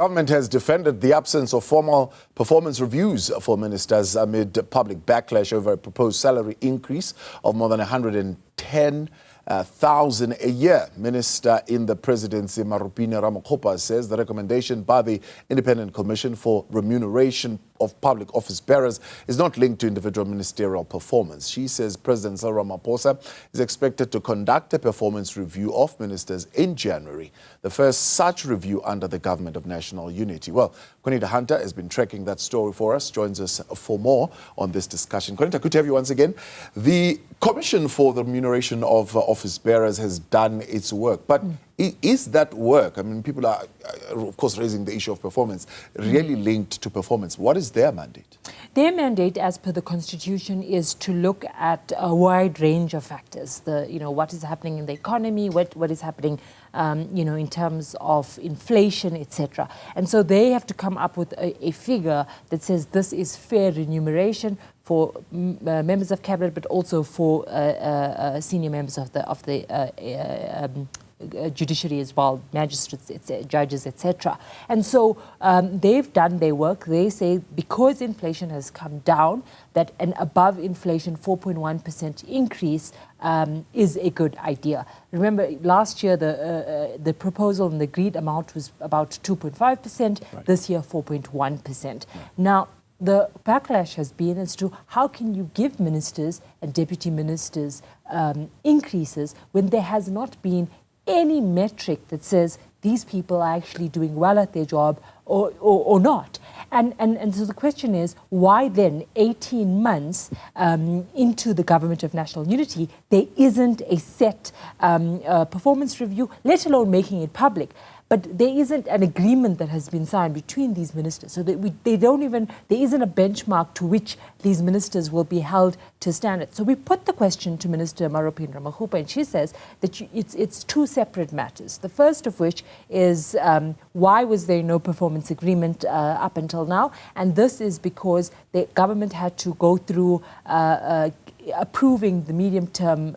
Government has defended the absence of formal performance reviews for ministers amid public backlash over a proposed salary increase of more than 110,000 a year. Minister in the presidency, Marupine Ramokgopa, says the recommendation by the Independent Commission for Remuneration of Public Office Bearers is not linked to individual ministerial performance. She says President Cyril Ramaphosa is expected to conduct a performance review of ministers in January, the first such review under the Government of National Unity. Well, Qaanitah Hunter has been tracking that story for us, joins us for more on this discussion. Qaanitah, good to have you once again. The Commission for the Remuneration of Office Bearers has done its work, but is that work, I mean, people are, of course, raising the issue of performance, really linked to performance. What is their mandate? Their mandate, as per the Constitution, is to look at a wide range of factors. What is happening in the economy, what is happening, in terms of inflation, etc. And so they have to come up with a figure that says this is fair remuneration for members of cabinet, but also for senior members of the judiciary as well, magistrates, judges, etc. And so they've done their work. They say because inflation has come down, that an above inflation 4.1% increase is a good idea. Remember, last year the proposal and the agreed amount was about 2.5%. Right. This year 4.1%. Right. Now, the backlash has been as to how can you give ministers and deputy ministers increases when there has not been any metric that says these people are actually doing well at their job or not. And so the question is, why then 18 months into the Government of National Unity, there isn't a set performance review, let alone making it public. But there isn't an agreement that has been signed between these ministers. So that there isn't a benchmark to which these ministers will be held to standard. So we put the question to Minister Marupine Ramokgopa, and she says that it's two separate matters. The first of which is why was there no performance agreement up until now? And this is because the government had to go through approving the medium-term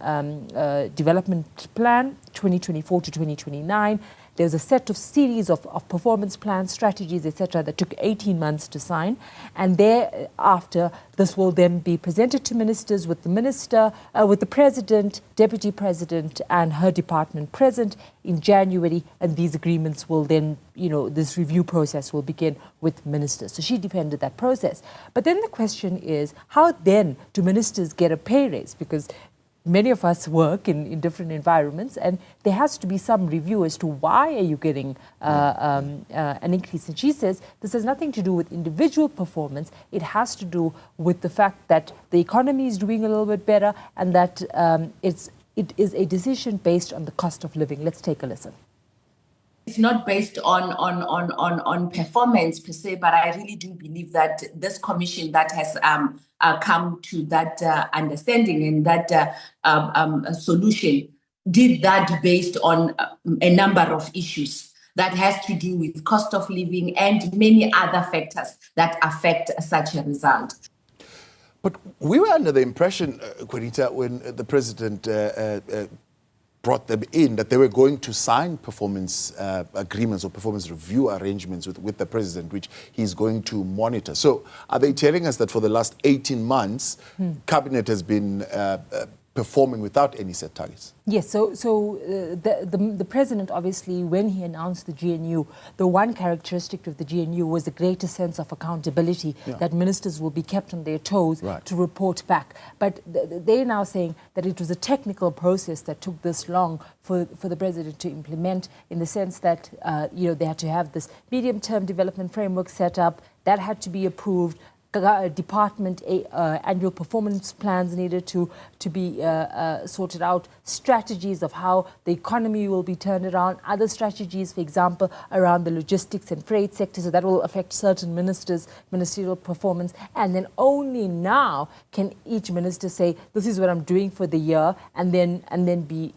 development plan, 2024 to 2029. There's a series of performance plans, strategies, etc., that took 18 months to sign. And thereafter, this will then be presented to ministers with the minister, with the president, deputy president, and her department present in January. And these agreements will then, this review process will begin with ministers. So she defended that process. But then the question is, how then do ministers get a pay raise? Because many of us work in different environments, and there has to be some review as to why are you getting an increase. And she says this has nothing to do with individual performance. It has to do with the fact that the economy is doing a little bit better, and that it is a decision based on the cost of living. Let's take a listen. It's not based on performance per se, but I really do believe that this commission that has come to that understanding and that solution did that based on a number of issues that has to do with cost of living and many other factors that affect such a result. But we were under the impression, Qaanitah, when the president brought them in, that they were going to sign performance agreements or performance review arrangements with the president, which he's going to monitor. So are they telling us that for the last 18 months, cabinet has been performing without any set targets? Yes, so the president, obviously, when he announced the GNU, the one characteristic of the GNU was a greater sense of accountability, that ministers will be kept on their toes to report back. But they're now saying that it was a technical process that took this long for the president to implement, in the sense that they had to have this medium-term development framework set up, that had to be approved. Department annual performance plans needed to be sorted out, strategies of how the economy will be turned around, other strategies, for example, around the logistics and freight sector, so that will affect certain ministerial performance. And then only now can each minister say, this is what I'm doing for the year, and then be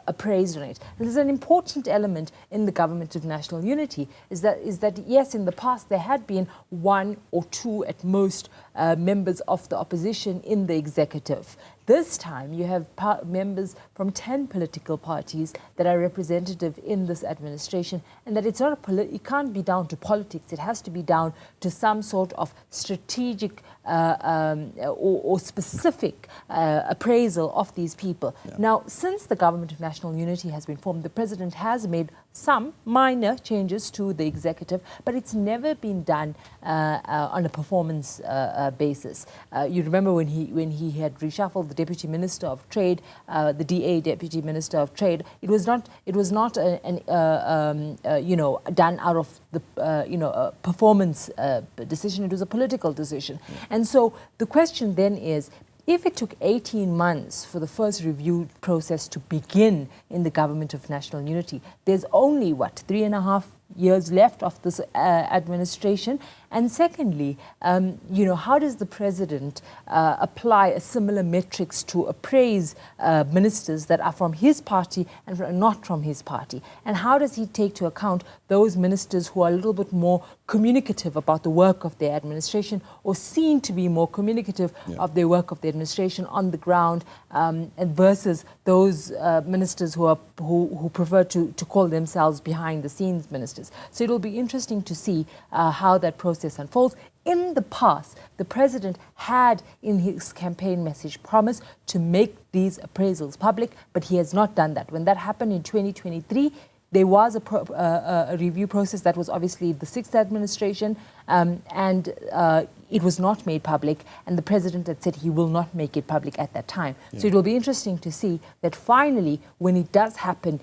appraised on it. And there's an important element in the Government of National Unity is that yes, in the past there had been one or two at most members of the opposition in the executive. This time, you have members from 10 political parties that are representative in this administration, and that it's not it can't be down to politics. It has to be down to some sort of strategic or specific appraisal of these people. Yeah. Now, since the Government of National Unity has been formed, the President has made some minor changes to the executive, but it's never been done on a performance basis. You remember when he had reshuffled the Deputy Minister of Trade, the DA Deputy Minister of Trade. It was not done out of the a performance decision. It was a political decision, and so the question then is, if it took 18 months for the first review process to begin in the Government of National Unity, there's only, 3.5 years left of this administration? And secondly, how does the President apply a similar metrics to appraise ministers that are from his party and not from his party? And how does he take to account those ministers who are a little bit more communicative about the work of their administration, or seen to be more communicative of their work of the administration on the ground, and versus those ministers who prefer to call themselves behind the scenes ministers? So it'll be interesting to see how that process unfolds. In the past, the President had in his campaign message promised to make these appraisals public, but he has not done that. When that happened in 2023, there was a review process that was obviously the sixth administration, and it was not made public, and the President had said he will not make it public at that time. So it will be interesting to see that finally, when it does happen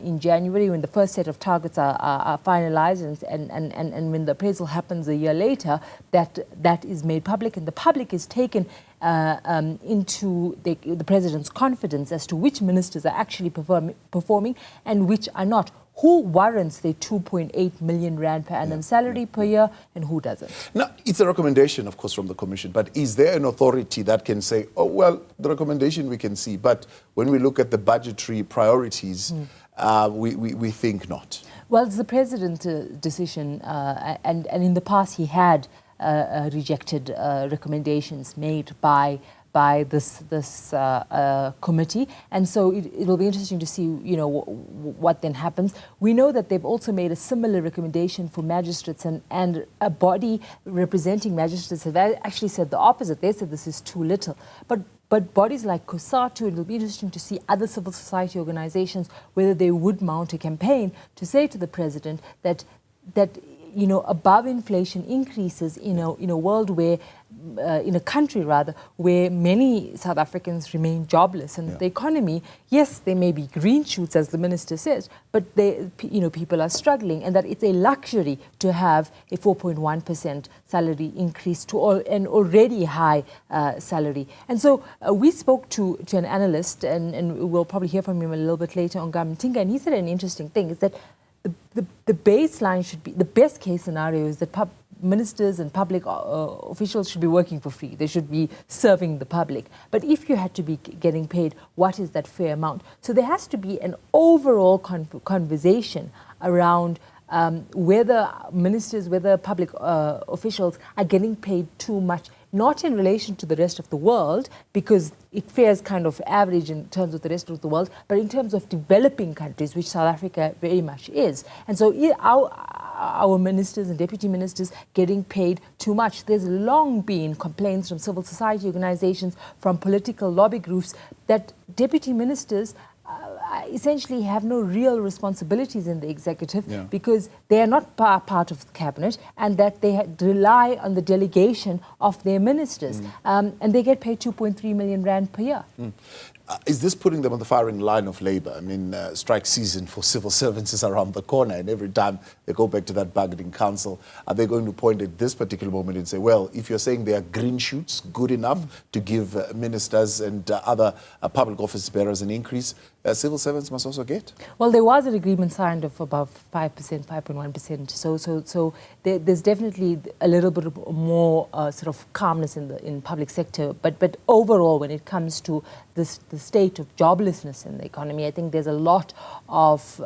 in January, when the first set of targets are finalized, and when the appraisal happens a year later, that is made public, and the public is taken into the President's confidence as to which ministers are actually performing and which are not. Who warrants the 2.8 million rand per annum salary per year, and who doesn't? Now, it's a recommendation, of course, from the Commission, but is there an authority that can say, oh, well, the recommendation we can see, but when we look at the budgetary priorities, we think not? Well, it's the President's decision, and in the past he had rejected recommendations made by this committee, and so it will be interesting to see what then happens. We know that they've also made a similar recommendation for magistrates, and a body representing magistrates have actually said the opposite. They said this is too little, but bodies like COSATU, it will be interesting to see other civil society organizations whether they would mount a campaign to say to the President that above inflation increases in a world where, in a country rather, where many South Africans remain jobless, and the economy, yes, there may be green shoots, as the Minister says, but people are struggling, and that it's a luxury to have a 4.1% salary increase to an already high salary. And so we spoke to an analyst, and we'll probably hear from him a little bit later on Qaanitah, and he said an interesting thing is that the baseline should be, the best case scenario is that ministers and public officials should be working for free. They should be serving the public. But if you had to be getting paid, what is that fair amount? So there has to be an overall conversation around whether ministers, whether public officials are getting paid too much, not in relation to the rest of the world, because it fares kind of average in terms of the rest of the world, but in terms of developing countries, which South Africa very much is. And so our ministers and deputy ministers getting paid too much. There's long been complaints from civil society organizations, from political lobby groups, that deputy ministers essentially have no real responsibilities in the executive because they are not part of the cabinet, and that they rely on the delegation of their ministers, and they get paid 2.3 million rand per year. Is this putting them on the firing line of labor? I mean, strike season for civil servants is around the corner, and every time they go back to that bargaining council, are they going to point at this particular moment and say, well, if you're saying there are green shoots good enough to give ministers and other public office bearers an increase, civil servants must also get? Well, there was an agreement signed of about 5%, 5.1%. So there's definitely a little bit more sort of calmness in public sector. But overall, when it comes to the state of joblessness in the economy, I think there's a lot of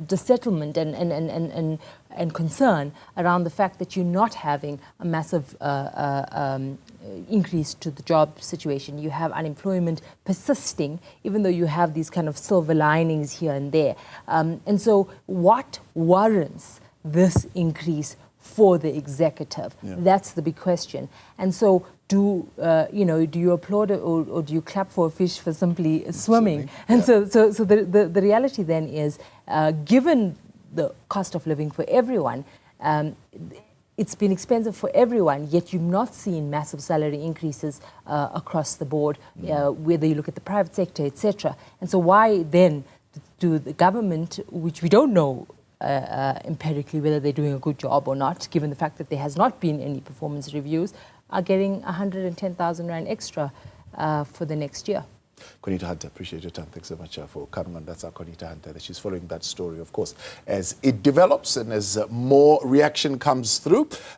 dissettlement and concern around the fact that you're not having a massive increase to the job situation. You have unemployment persisting, even though you have these kind of silver linings here and there. And so what warrants this increase for the executive? Yeah. That's the big question. And so do you applaud or do you clap for a fish for simply swimming? And yeah. so the reality then is, given the cost of living for everyone, it's been expensive for everyone, yet you've not seen massive salary increases across the board, whether you look at the private sector, etc. And so why then do the government, which we don't know empirically whether they're doing a good job or not, given the fact that there has not been any performance reviews, are getting 110,000 Rand extra for the next year? Qaanitah Hunter, appreciate your time. Thanks so much for coming on. That's our Qaanitah Hunter. She's following that story, of course, as it develops and as more reaction comes through.